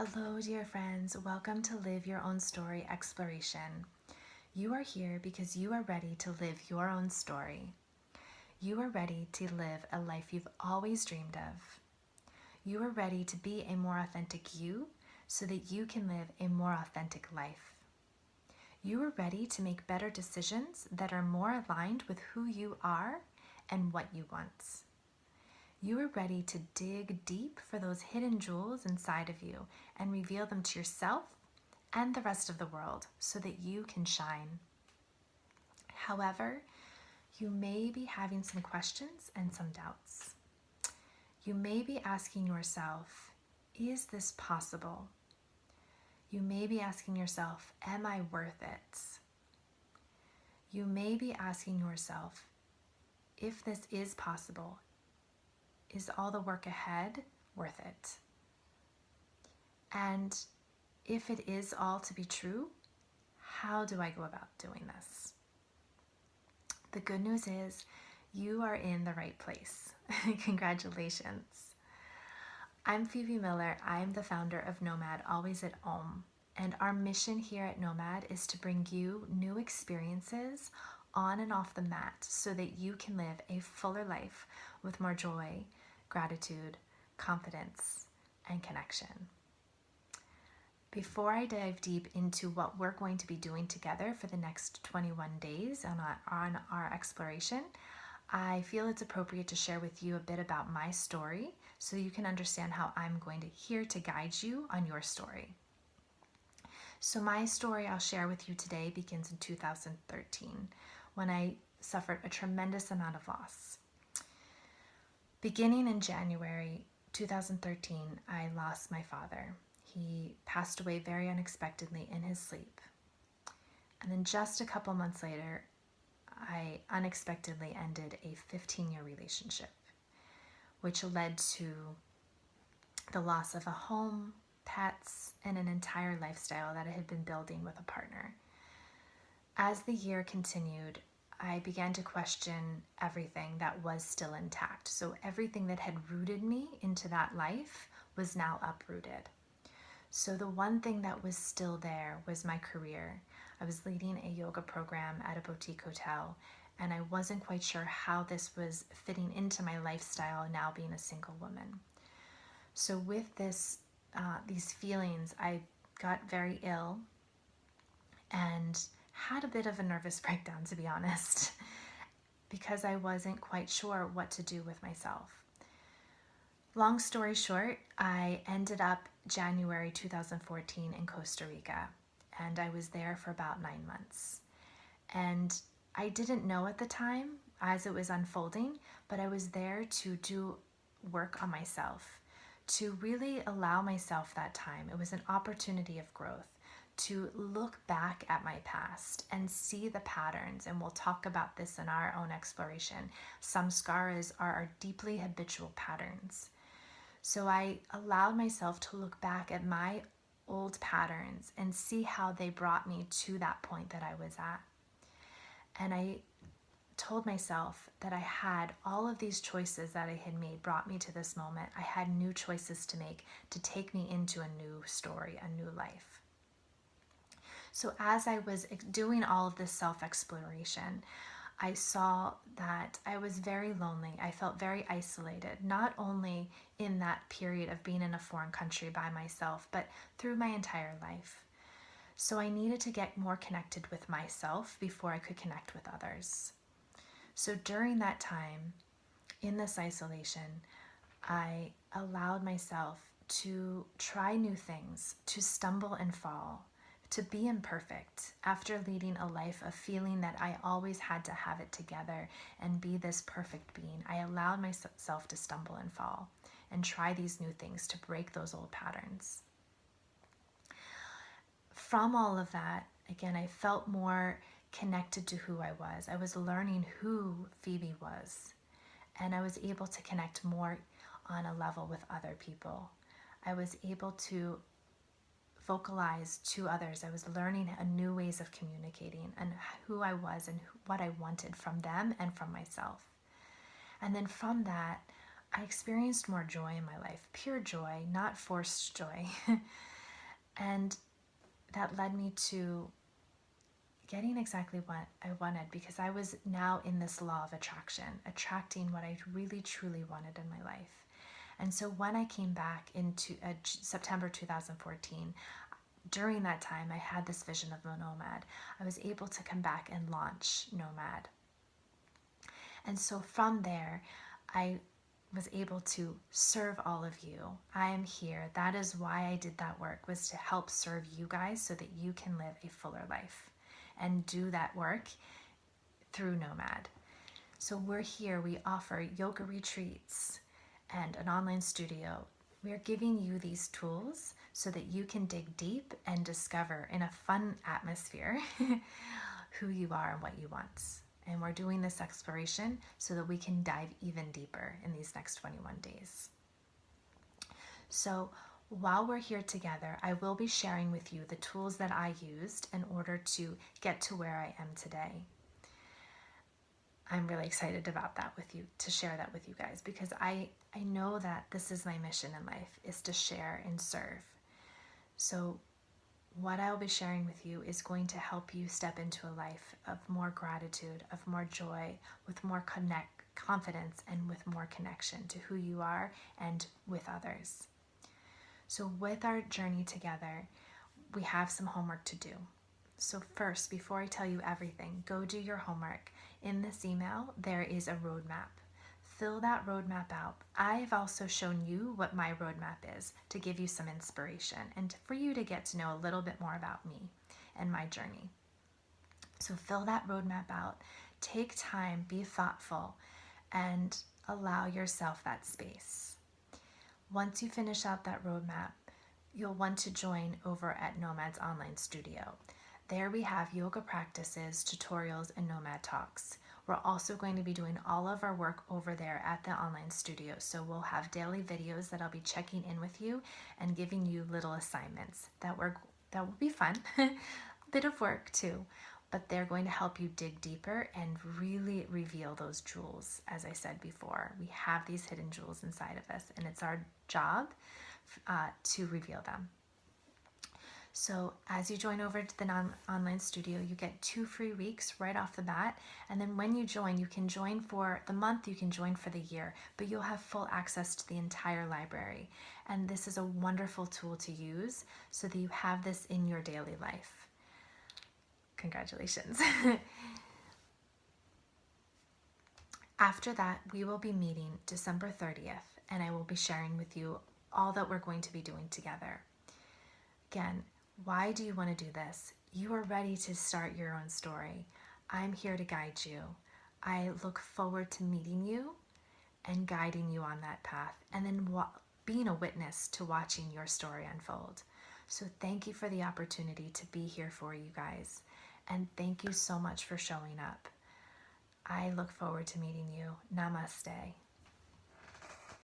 Hello, dear friends. Welcome to Live Your Own Story Exploration. You are here because you are ready to live your own story. You are ready to live a life you've always dreamed of. You are ready to be a more authentic you so that you can live a more authentic life. You are ready to make better decisions that are more aligned with who you are and what you want. You are ready to dig deep for those hidden jewels inside of you and reveal them to yourself and the rest of the world so that you can shine. However, you may be having some questions and some doubts. You may be asking yourself, is this possible? You may be asking yourself, am I worth it? You may be asking yourself, if this is possible, is all the work ahead worth it? And if it is all to be true, how do I go about doing this? The good news is you are in the right place. Congratulations. I'm Phoebe Miller. I'm the founder of nOMad, Always at Home. And our mission here at nOMad is to bring you new experiences on and off the mat so that you can live a fuller life with more joy, gratitude, confidence, and connection. Before I dive deep into what we're going to be doing together for the next 21 days on our exploration, I feel it's appropriate to share with you a bit about my story so you can understand how I'm going to here to guide you on your story. So my story I'll share with you today begins in 2013 when I suffered a tremendous amount of loss. Beginning in January 2013, I lost my father. He passed away very unexpectedly in his sleep. And then just a couple months later, I unexpectedly ended a 15-year relationship, which led to the loss of a home, pets, and an entire lifestyle that I had been building with a partner. As the year continued, I began to question everything that was still intact. So everything that had rooted me into that life was now uprooted. So the one thing that was still there was my career. I was leading a yoga program at a boutique hotel, and I wasn't quite sure how this was fitting into my lifestyle now being a single woman. So with these feelings, I got very ill and had a bit of a nervous breakdown, to be honest, because I wasn't quite sure what to do with myself. Long story short, I ended up January 2014 in Costa Rica, and I was there for about 9 months. And I didn't know at the time as it was unfolding, but I was there to do work on myself, to really allow myself that time. It was an opportunity of growth, to look back at my past and see the patterns, and we'll talk about this in our own exploration. Some scars are our deeply habitual patterns. So I allowed myself to look back at my old patterns and see how they brought me to that point that I was at. And I told myself that I had all of these choices that I had made brought me to this moment. I had new choices to make to take me into a new story, a new life. So as I was doing all of this self-exploration, I saw that I was very lonely. I felt very isolated, not only in that period of being in a foreign country by myself, but through my entire life. So I needed to get more connected with myself before I could connect with others. So during that time, in this isolation, I allowed myself to try new things, to stumble and fall, to be imperfect after leading a life of feeling that I always had to have it together and be this perfect being. I allowed myself to stumble and fall and try these new things to break those old patterns. From all of that, again, I felt more connected to who I was. I was learning who Phoebe was, and I was able to connect more on a level with other people. I was able to vocalize to others. I was learning a new ways of communicating and who I was and what I wanted from them and from myself. And then from that, I experienced more joy in my life, pure joy, not forced joy. And that led me to getting exactly what I wanted, because I was now in this law of attraction, attracting what I really truly wanted in my life. And so when I came back into September 2014, during that time I had this vision of nOMad. I was able to come back and launch nOMad. And so from there, I was able to serve all of you. I am here. That is why I did that work, was to help serve you guys so that you can live a fuller life and do that work through nOMad. So we're here. We offer yoga retreats and an online studio. We are giving you these tools so that you can dig deep and discover in a fun atmosphere who you are and what you want. And we're doing this exploration so that we can dive even deeper in these next 21 days. So while we're here together, I will be sharing with you the tools that I used in order to get to where I am today. I'm really excited about that with you, to share that with you guys, because I know that this is my mission in life, is to share and serve. So what I'll be sharing with you is going to help you step into a life of more gratitude, of more joy, with more confidence, and with more connection to who you are and with others. So with our journey together, we have some homework to do. So first, before I tell you everything, go do your homework. In this email, there is a roadmap. Fill that roadmap out. I've also shown you what my roadmap is to give you some inspiration and for you to get to know a little bit more about me and my journey. So fill that roadmap out. Take time, be thoughtful, and allow yourself that space. Once you finish out that roadmap, you'll want to join over at nOMad's online studio. There we have yoga practices, tutorials, and nOMad talks. We're also going to be doing all of our work over there at the online studio. So we'll have daily videos that I'll be checking in with you and giving you little assignments that will be fun. A bit of work too, but they're going to help you dig deeper and really reveal those jewels. As I said before, we have these hidden jewels inside of us, and it's our job to reveal them. So as you join over to the online studio, you get 2 free weeks right off the bat. And then when you join, you can join for the month, you can join for the year, but you'll have full access to the entire library. And this is a wonderful tool to use so that you have this in your daily life. Congratulations. After that, we will be meeting December 30th, and I will be sharing with you all that we're going to be doing together. Again, why do you want to do this? You are ready to start your own story. I'm here to guide you. I look forward to meeting you and guiding you on that path, and then being a witness to watching your story unfold. So thank you for the opportunity to be here for you guys, and thank you so much for showing up. I look forward to meeting you. Namaste.